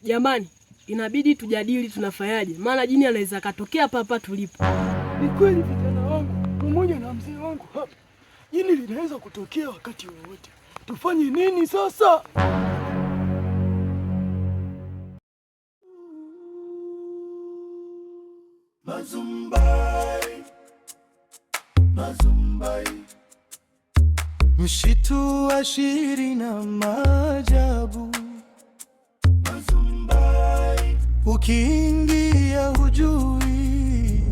Jamani, inabidi tujadili tunafanyaje, maana jini anaweza akatokea hapa tulipo. Ni kweli vijana wangu, pamoja na mzee wangu hapa, jini linaweza kutokea wakati wowote. Tufanye nini sasa? Mazumbai, Mazumbai, msitu wa shiri na maajabu. Mazumbai, ukiingia hujui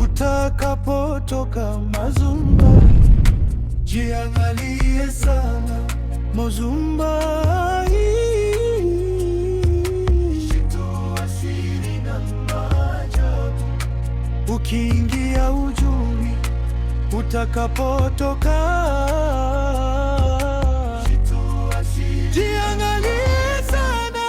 utakapotoka. Mazumbai, jiangalie sana. Mazumbai, msitu wa shiri na maajabu. Ukiingia hujui utakapotoka. Jiangalie sana.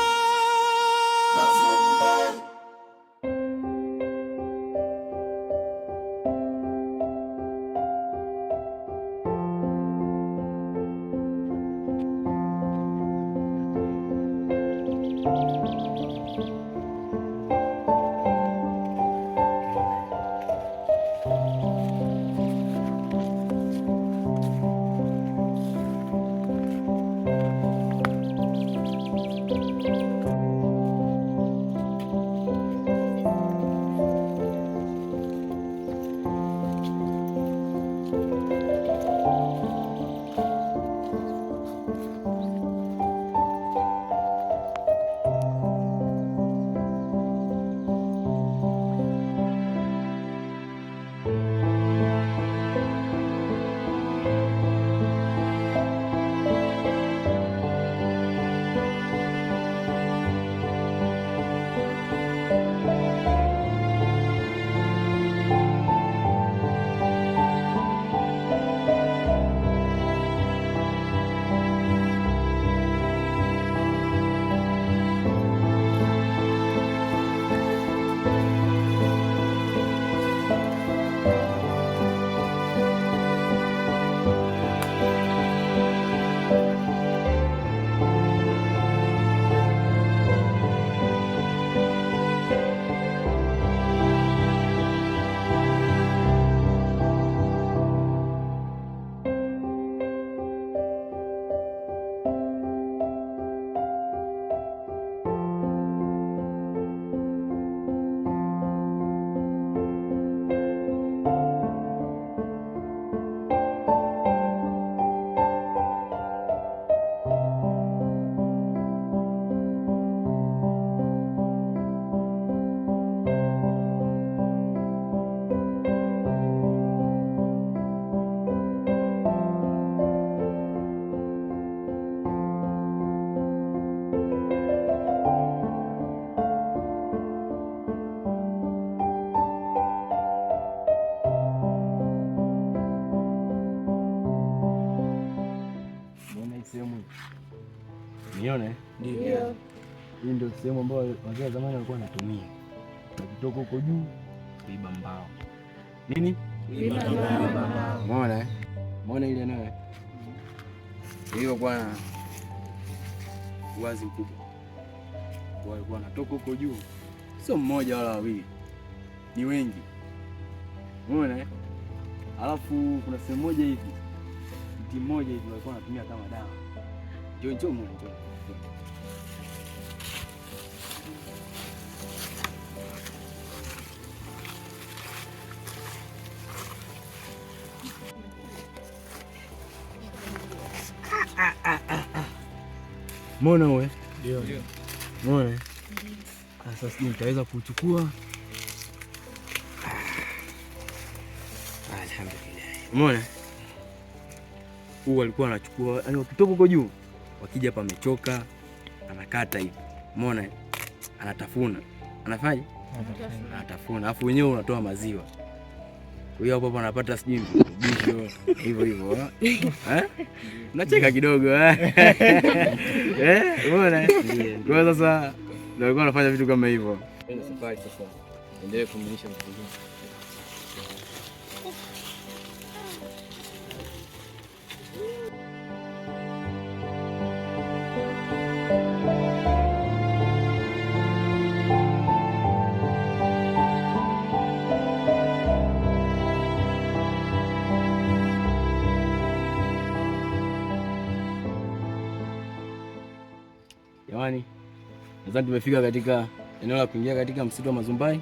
Nione? Ndio. Hii ndio sehemu ambayo wazee wa zamani walikuwa wanatumia. Ukitoka huko juu kuiba mbao. Nini? Kuiba mbao. Umeona? Umeona ile nayo? Hiyo bwana wazi mkubwa. Walikuwa wanatoka huko juu. Sio mmoja wala wawili. Ni wengi. Umeona? Alafu kuna sehemu moja hivi. Mti mmoja hivi walikuwa wanatumia kama dawa. Njoo mwana njoo. Mbona wewe? Ndio. Mbona? Sasa sijui nitaweza kuchukua. Alhamdulillah. Mbona? Huu alikuwa anachukua, yani wakitoka huko juu, wakija hapa amechoka, anakata hivi. Mbona? Anatafuna. Anafanyaje? Anatafuna. Alafu wenyewe unatoa maziwa. Kwa hiyo hapo anapata sijui bisho hivyo. Unacheka kidogo umeona? Kwa sasa ndio alikuwa anafanya vitu kama hivyo. Safari sasa. Endelee kumlisha mtu mwingine. Jamani, nadhani tumefika katika eneo la kuingia katika msitu wa Mazumbai.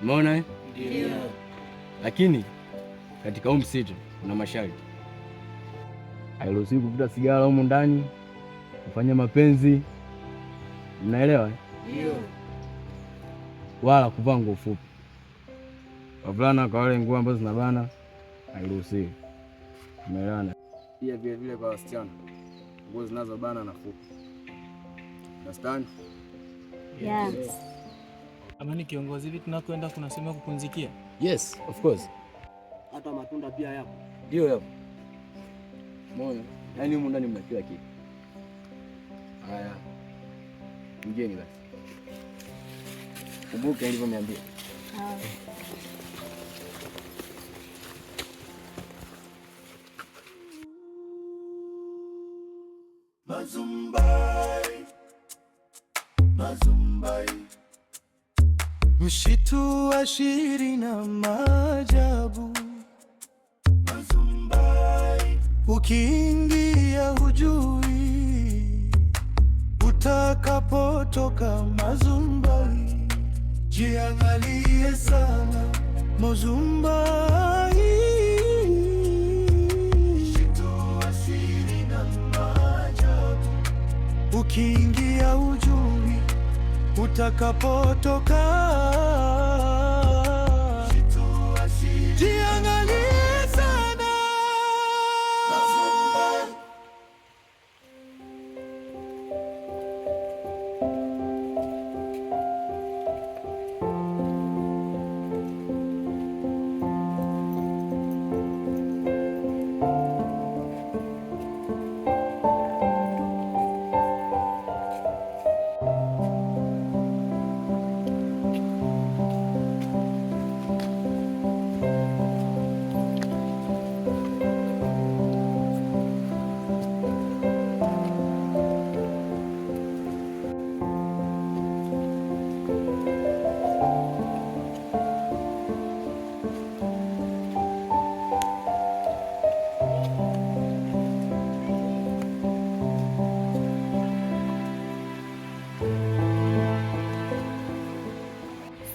Umeona eh? Ndio. Lakini katika huu msitu kuna masharti. Hairuhusiwi kuvuta sigara humu ndani, kufanya mapenzi. Mnaelewa eh? Ndio. Wala kuvaa nguo fupi. Wavulana kwa wale nguo ambazo zinabana hairuhusiwi. Umeelewana? Pia vile vile kwa wasichana nguo zinazobana na fupi. Understand? Yes. Amani kiongozi, hivi tunakoenda kuna sehemu ya kupumzikia? Yes, of course. Hata matunda pia yapo. Ndio yapo. Umeona? Yaani humu ndani mna kila kitu. Haya. Mgeni basi. Kumbuka nilivyoniambia. Mazumbai, Mazumbai, msitu wa shiri na maajabu. Mazumbai, ukiingia hujui utakapotoka. Mazumbai, jiangalie sana. Mazumbai, ukiingia ujui utakapotoka. Jiangalie sana.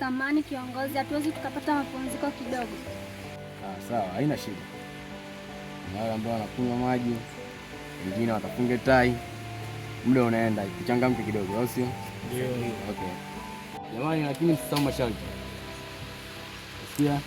Samahani kiongozi, hatuwezi tukapata mapumziko kidogo? Sawa, haina shida. Na wale ambao wanakunywa maji, wengine watafunga tai. Muda unaenda, tuchangamke kidogo, au sio? Ndio. Okay. Jamani, lakini msisahau masharti. Sikia?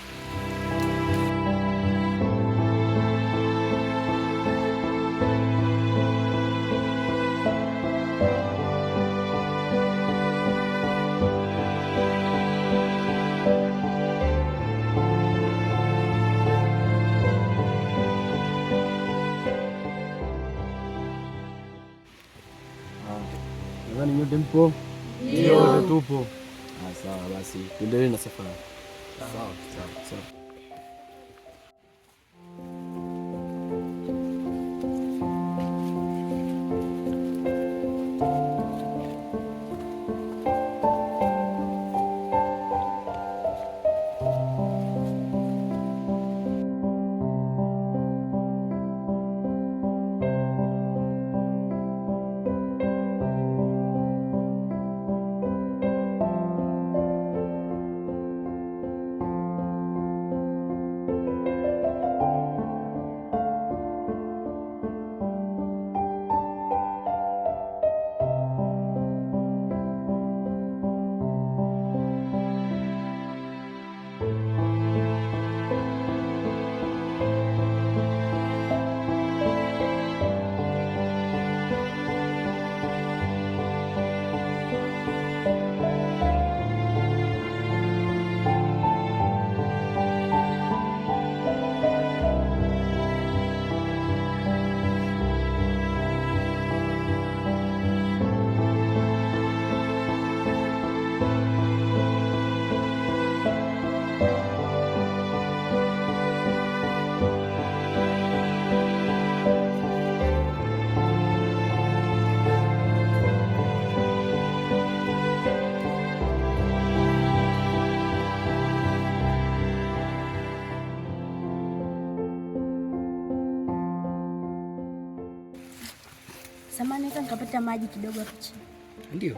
Nadhani nyote mpo? Ndio. Tupo. Sawa basi, tuendelee na safari. Sawa. Samahani, naweza nikapata maji kidogo hapo chini? Ndio.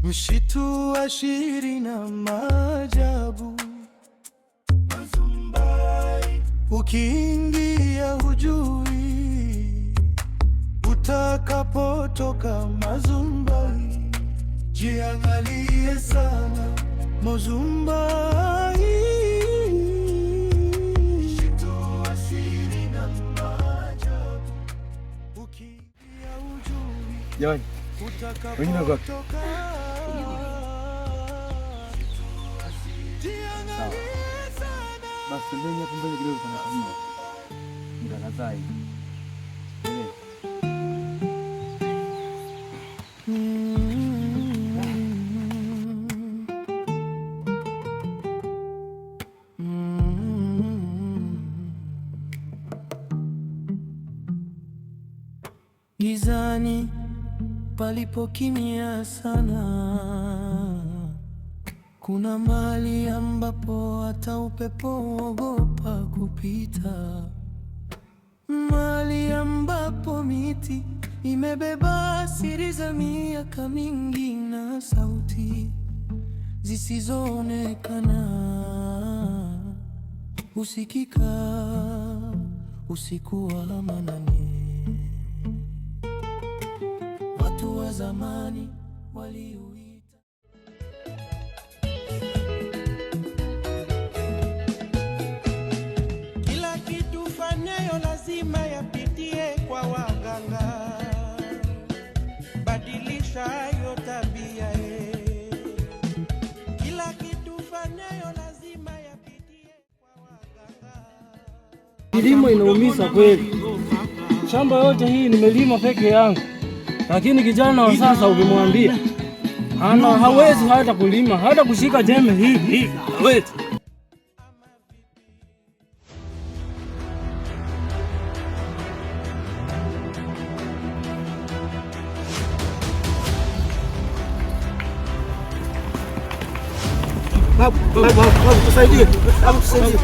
Msitu wa shiri na maajabu, Mazumbai. Ukiingia hujui utakapotoka Mazumbai. Jiangalie sana Mazumbai. Msitu wa shiri na maajabu, ukiingia hujui Jamani, wengine wako basi tembeni hapo mbele kidogo kuna kamera. Mtakazai. Gizani palipo kimya sana, kuna mahali ambapo hata upepo huogopa kupita, mahali ambapo miti imebeba siri za miaka mingi na sauti zisizoonekana husikika usiku wa manane. Watu wa zamani waliuita. Kila kitu fanyayo lazima yapitie kwa waganga. Badilisha hayo tabia. Kila kitu fanyayo lazima yapitie kwa waganga. Kilimo inaumiza kweli. Shamba yote hii nimelima peke yangu. Lakini kijana wa sasa ukimwambia hawezi hata kulima, hata kushika jembe hii hawezi. Babu, tusaidie. Babu, tusaidie.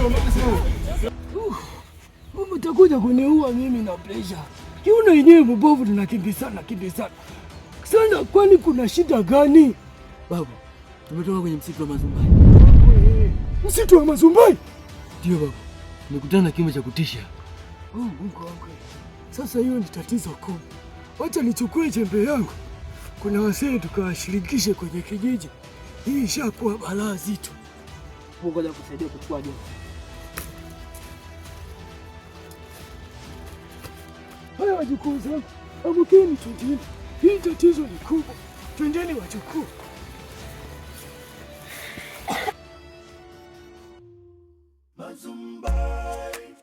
Utakuja kuniua mimi na pressure. Kiuno yenyewe mbovu, tunakimbizana sana. Kwani kuna shida gani? Babu, tumetoka kwenye msitu wa Mazumbai. Msitu wa Mazumbai? Ndio babu. Tumekutana na kiumbe cha kutisha. Mungu wangu. Sasa hiyo ni tatizo kubwa. Wacha nichukue jembe yangu. Kuna wasee tukawashirikishe kwenye kijiji. Hii ishakuwa balaa zito. Ngoja kusaidia kuchukua jembe. Haya wajukuu zangu, amkeni twendeni. Hii tatizo ni kubwa. Twendeni wajukuu. Mazumbai.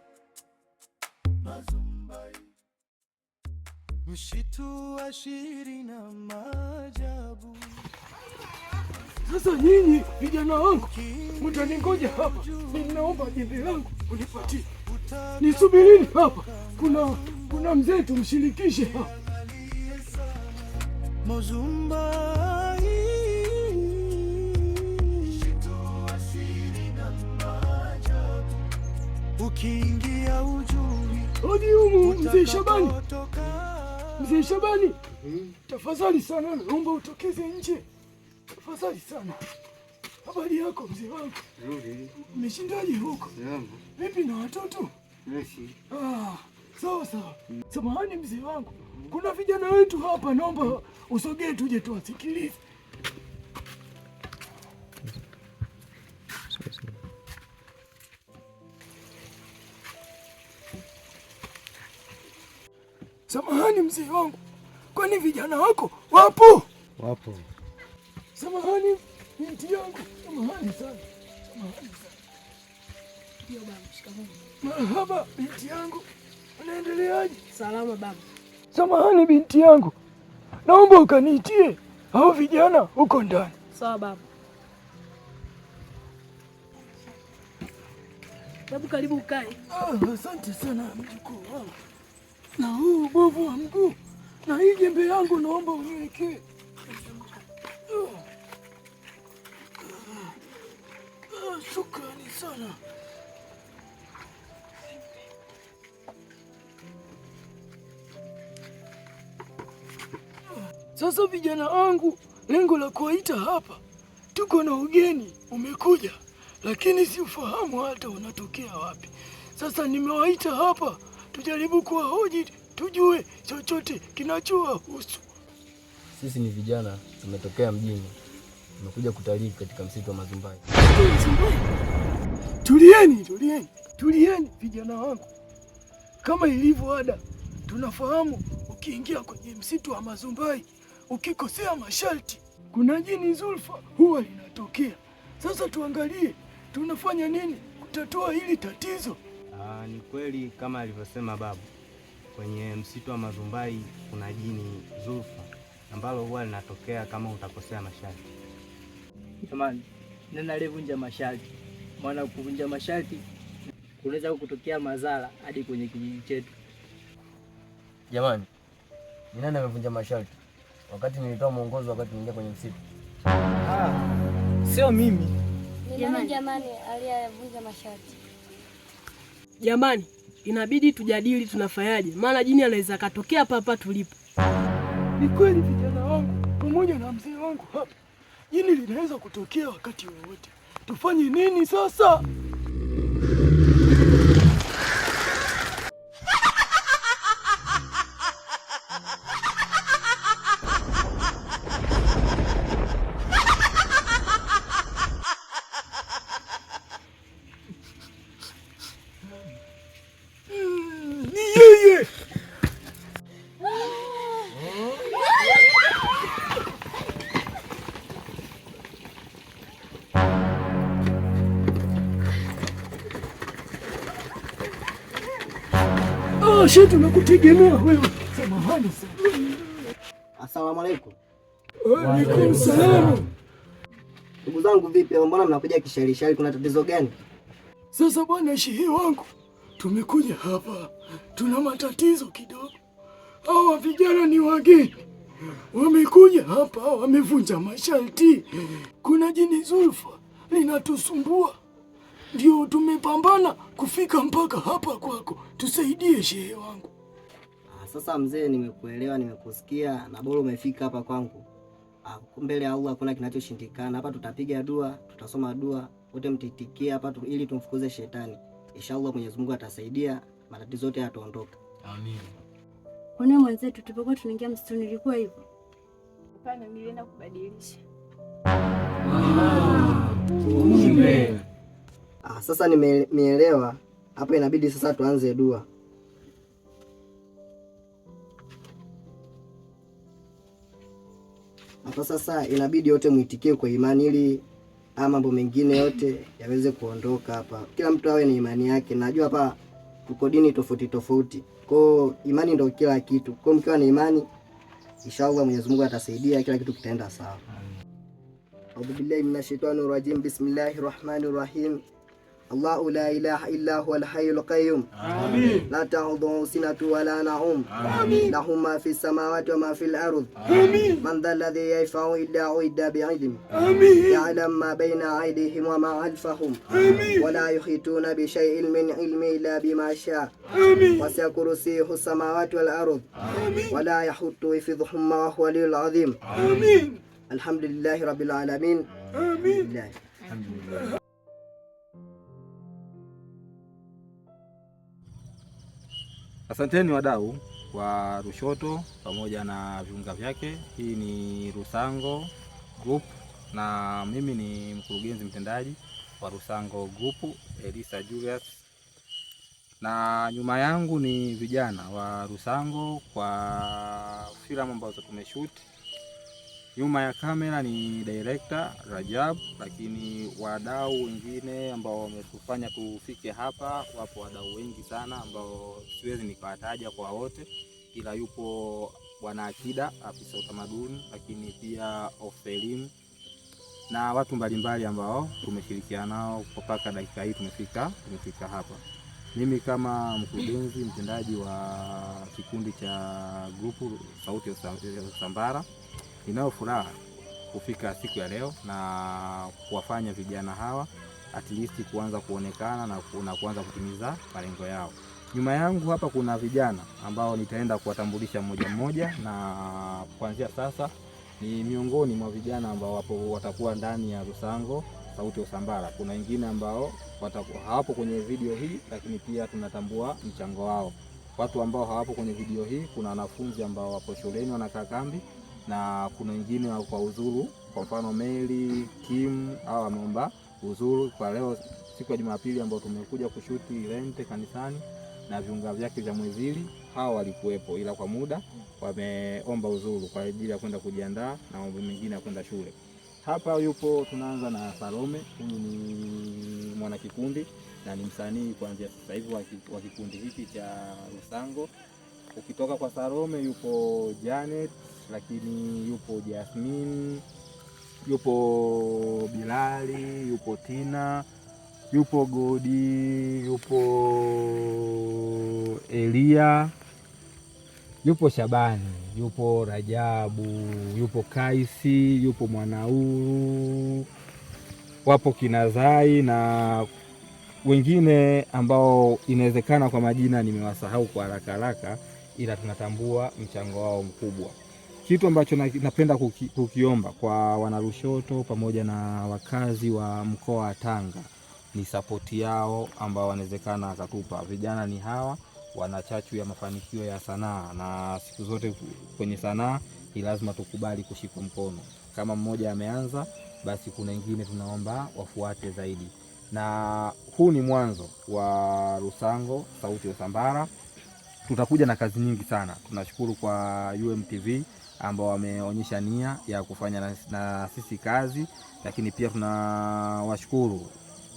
Msitu wa shiri na maajabu. Sasa nyinyi vijana wangu, mtaningoja hapa. Ninaomba jembe langu unipatie. Nisubirini hapa. Kuna mzee tumshirikishe hapa. Mazumbai. Ukiingia ujui. Hadi humu mzee Shabani. Mzee Shabani. Tafadhali sana naomba utokeze nje. Tafadhali sana. Habari yako mzee wangu? Nzuri. Umeshindaje huko? Vipi na watoto? Sawa. Samahani mzee wangu. Kuna vijana wetu hapa, naomba usogee tuje tuwasikilize. Samahani mzee wangu. Kwani vijana wako wapo? Wapo. Samahani binti yangu. Samahani sana. Ndio baba, shikamoo. Marhaba binti yangu. Unaendeleaje? Salama baba. Samahani binti yangu. Naomba ukaniitie hao vijana huko ndani. Sawa baba. Babu, karibu ukae. Asante sana mjukuu wangu. Na huu ubovu wa mguu na hii jembe yangu naomba uniwekee. Shukrani sana. Sasa vijana wangu, lengo la kuwaita hapa, tuko na ugeni umekuja, lakini si ufahamu hata unatokea wapi. Sasa nimewaita hapa tujaribu kuwahoji, tujue chochote kinachowahusu. Sisi ni vijana, tumetokea mjini, tumekuja kutalii katika msitu wa Mazumbai. Tulieni vijana wangu. Kama ilivyo ada, tunafahamu ukiingia kwenye msitu wa Mazumbai ukikosea masharti, kuna jini Zulfa huwa linatokea. Sasa tuangalie tunafanya nini kutatua hili tatizo. Ni kweli kama alivyosema babu, kwenye msitu wa Mazumbai kuna jini Zulfa ambalo huwa linatokea kama utakosea masharti. Jamani, nani alivunja masharti? Maana kuvunja masharti kunaweza kutokea madhara hadi kwenye kijiji chetu. Jamani, ni nani amevunja masharti wakati nilitoa mwongozo wakati niingia kwenye msitu? Sio mimi. Ni nani jamani aliyevunja masharti? Jamani, inabidi tujadili tunafanyaje, maana jini anaweza katokea hapa tulipo. Ni kweli vijana wangu pamoja na mzee wangu hapa, jini linaweza kutokea wakati wowote. Tufanye nini sasa? Ni yeye. Shetu tunakutegemea wewe. Samahani sana. Asalamu alaykum. Wa alaykum salaam. Ndugu zangu vipi? Mbona mnakuja kisharishari, kuna tatizo gani? Sasa bwana shehe wangu, tumekuja hapa, tuna matatizo kidogo. Hawa vijana ni wageni, wamekuja hapa, wamevunja masharti. Kuna jini Zulfa linatusumbua, ndio tumepambana kufika mpaka hapa kwako. Tusaidie shehe wangu. Sasa mzee, nimekuelewa, nimekusikia na bora umefika hapa kwangu. Mbele ya Allah hakuna kinachoshindikana. Hapa tutapiga dua, tutasoma dua, wote mtitikie hapa ili tumfukuze shetani. Inshallah Mwenyezi Mungu atasaidia, matatizo yote yataondoka. Amin. Ona mwenzetu tulipokuwa tunaingia msituni ilikuwa hivyo? Hapana, nilienda kubadilisha. Sasa nimeelewa. Hapa inabidi sasa tuanze dua. Hapa sasa inabidi yote muitikie kwa imani ili mambo mengine yote yaweze kuondoka hapa. Kila mtu awe na imani yake. Najua hapa tuko dini tofauti tofauti. Kwa imani ndio kila kitu. Kwa mkiwa na imani, inshallah Mwenyezi Mungu atasaidia, kila kitu kitaenda sawa. A'udhu billahi minash shaitani rajim. Bismillahir rahmanir rahim. Allahu la ilaha illa huwal hayyul qayyum. Amin. La ta'khudhuhu sinatun wa la nawm. Amin. Lahu ma fis samawati wa ma fil ardh. Amin. Man dhal ladhi yashfa'u illa bi'ilmihi. Amin. Ya'lamu ma bayna aydihim wa ma khalfahum. Amin. Wa la yuhituna bi shay'in min ilmihi illa bima sha'a. Amin. Wasi'a kursiyyuhu samawati wal ardh. Amin. Wa la yahuttu hifdhuhuma wa huwa al-'aliyyul 'azim. Amin. Alhamdulillahi rabbil alamin. Amin. Alhamdulillah. Asanteni wadau wa Lushoto pamoja na viunga vyake. Hii ni Rusango Group na mimi ni mkurugenzi mtendaji wa Rusango Group, Elisa Julius, na nyuma yangu ni vijana wa Rusango kwa filamu ambazo tumeshoot. Nyuma ya kamera ni director Rajab, lakini wadau wengine ambao wametufanya tufike hapa, wapo wadau wengi sana ambao siwezi nikawataja kwa wote, ila yupo Bwana Akida, afisa utamaduni, lakini pia ofisa elimu na watu mbalimbali ambao tumeshirikiana nao mpaka dakika hii tumefika hapa. Mimi kama mkurugenzi mtendaji wa kikundi cha grupu Sauti ya Usambara, ninao furaha kufika siku ya leo na kuwafanya vijana hawa at least kuanza kuonekana na kuanza kutimiza malengo yao. Nyuma yangu hapa kuna vijana ambao nitaenda kuwatambulisha mmoja mmoja, na kuanzia sasa ni miongoni mwa vijana ambao watakuwa ndani ya Rusango Sauti ya Usambara. Kuna wengine ambao hawapo kwenye video hii, lakini pia tunatambua mchango wao. Watu ambao hawapo kwenye video hii, kuna wanafunzi ambao wapo shuleni wanakaa kambi, na kuna wengine kwa uzuru. Kwa mfano Meli, Kim hao wameomba uzuru kwa leo siku ya Jumapili ambao tumekuja kushuti Lente kanisani na viunga vyake vya Mwezili. Hao walikuwepo, ila kwa muda wameomba uzuru kwa ajili ya kwenda kujiandaa na mambo mengine ya kwenda shule. Hapa yupo, tunaanza na Salome. Huyu ni mwana kikundi na ni msanii kuanzia sasa hivi wa kikundi hiki cha Rusango. Ukitoka kwa Salome yupo Janet, lakini yupo Jasmine, yupo Bilali, yupo Tina, yupo Godi, yupo Elia, yupo Shabani, yupo Rajabu, yupo Kaisi, yupo Mwanauru, wapo Kinazai na wengine ambao inawezekana kwa majina nimewasahau kwa haraka, ila tunatambua mchango wao mkubwa. Kitu ambacho napenda kukiomba kwa Wanalushoto pamoja na wakazi wa mkoa wa Tanga ni sapoti yao ambao wanawezekana akatupa. Vijana ni hawa, wana chachu ya mafanikio ya sanaa, na siku zote kwenye sanaa ni lazima tukubali kushikwa mkono. Kama mmoja ameanza, basi kuna wengine tunaomba wafuate zaidi. Na huu ni mwanzo wa Rusango Sauti ya Usambara. Tutakuja na kazi nyingi sana. Tunashukuru kwa UMTV ambao wameonyesha nia ya kufanya na sisi kazi, lakini pia tunawashukuru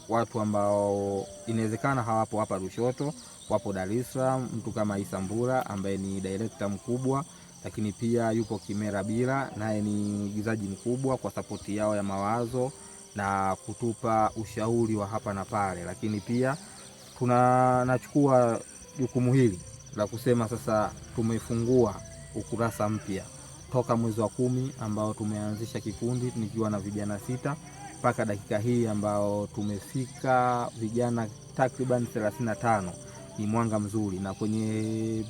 watu ambao inawezekana hawapo hapa Lushoto, wapo Dar es Salaam. Mtu kama Isa Mbura ambaye ni director mkubwa, lakini pia yupo Kimera Bila, naye ni mwigizaji mkubwa, kwa sapoti yao ya mawazo na kutupa ushauri wa hapa na pale. Lakini pia tunachukua jukumu hili la kusema sasa tumefungua ukurasa mpya toka mwezi wa 10 ambao tumeanzisha kikundi nikiwa na vijana 6 mpaka dakika hii ambao tumefika vijana takriban 35. Ni mwanga mzuri, na kwenye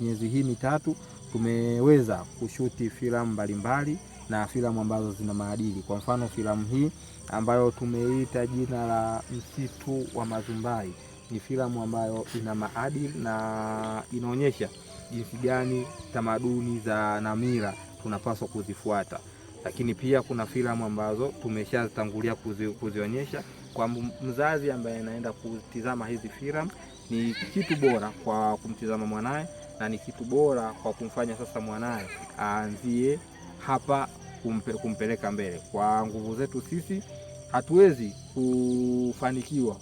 miezi hii mitatu tumeweza kushuti filamu mbalimbali na filamu ambazo zina maadili. Kwa mfano filamu hii ambayo tumeita jina la Msitu wa Mazumbai ni filamu ambayo ina maadili na inaonyesha jinsi gani tamaduni za na mila tunapaswa kuzifuata. Lakini pia kuna filamu ambazo tumeshatangulia kuzionyesha kwa mzazi ambaye anaenda kutizama hizi filamu. Ni kitu bora kwa kumtizama mwanae, na ni kitu bora kwa kumfanya sasa mwanae aanzie hapa kumpeleka mbele. Kwa nguvu zetu sisi hatuwezi kufanikiwa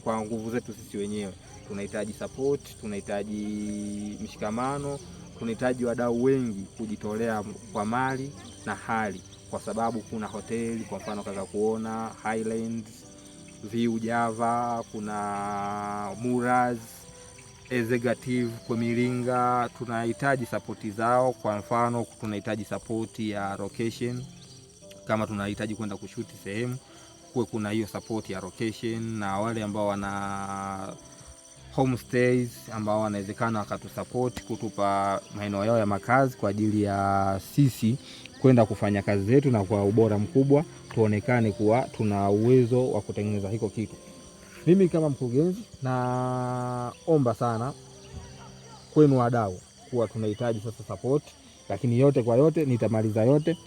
kwa nguvu zetu sisi wenyewe. Tunahitaji support, tunahitaji mshikamano, tunahitaji wadau wengi kujitolea kwa mali na hali, kwa sababu kuna hoteli kwa mfano kaza kuona Highlands View Java, kuna Muraz Executive kwa Miringa. Tunahitaji sapoti zao. Kwa mfano tunahitaji sapoti ya location, kama tunahitaji kwenda kushuti sehemu kuwe kuna hiyo sapoti ya location, na wale ambao wana homestays ambao wanawezekana wakatusupport kutupa maeneo yao ya makazi kwa ajili ya sisi kwenda kufanya kazi zetu na kwa ubora mkubwa, tuonekane kuwa tuna uwezo wa kutengeneza hiko kitu. Mimi kama mkurugenzi naomba sana kwenu wadau kuwa tunahitaji sasa support, lakini yote kwa yote nitamaliza yote.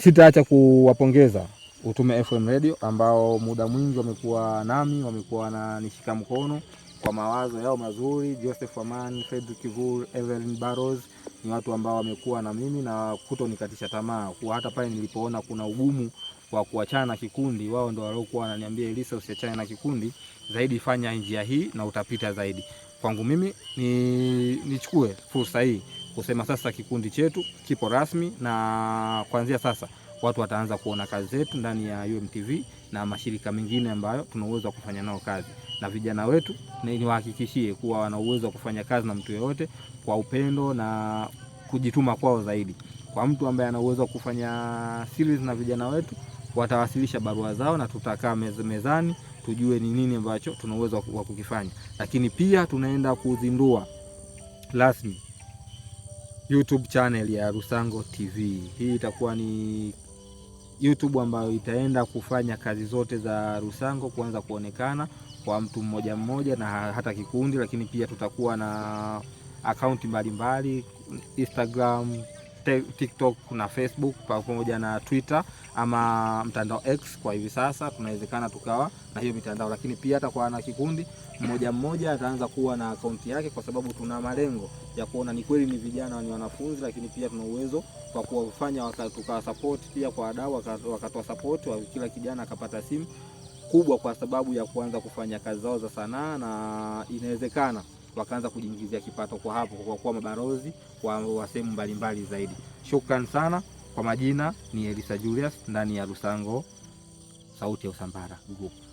Sitaacha kuwapongeza Utume FM Radio ambao muda mwingi wamekuwa nami, wamekuwa wananishika mkono kwa mawazo yao mazuri. Joseph Aman, Fredrick Kivul, Evelyn Barros ni watu ambao wamekuwa na mimi na kutonikatisha tamaa. Kwa hata pale nilipoona kuna ugumu wa kuachana na kikundi, wao ndio waliokuwa wananiambia Elisa, usiachane na kikundi, zaidi fanya njia hii na utapita zaidi. Kwangu mimi nichukue fursa hii kusema sasa kikundi chetu kipo rasmi, na kuanzia sasa watu wataanza kuona kazi zetu ndani ya UMTV na mashirika mengine ambayo tuna uwezo wa kufanya nao kazi. Na vijana wetu niwahakikishie kuwa wana uwezo wa kufanya kazi na mtu yeyote kwa upendo na kujituma kwao zaidi. Kwa mtu ambaye ana uwezo wa kufanya series na vijana wetu, watawasilisha barua zao na tutakaa mezani tujue ni nini ambacho tuna uwezo wa kukifanya. Lakini pia tunaenda kuzindua rasmi YouTube channel ya Rusango TV. Hii itakuwa ni YouTube ambayo itaenda kufanya kazi zote za Rusango kuanza kuonekana kwa mtu mmoja mmoja na hata kikundi, lakini pia tutakuwa na akaunti mbalimbali Instagram, TikTok na Facebook pamoja na Twitter ama mtandao X. Kwa hivi sasa tunawezekana tukawa na hiyo mitandao, lakini pia atakuwa na kikundi mmoja mmoja ataanza kuwa na akaunti yake, kwa sababu tuna malengo ya kuona ni kweli ni vijana ni wanafunzi, lakini pia tuna uwezo kwa kuwafanya tuka support pia kwa wadau wakatoa support wa kila kijana akapata simu kubwa kwa sababu ya kuanza kufanya kazi zao za sanaa, na inawezekana wakaanza kujiingizia kipato kwa hapo kwa kuwa mabalozi wa sehemu mbalimbali zaidi. Shukrani sana. Kwa majina ni Elisa Julius ndani ya Rusango Sauti ya Usambara Group.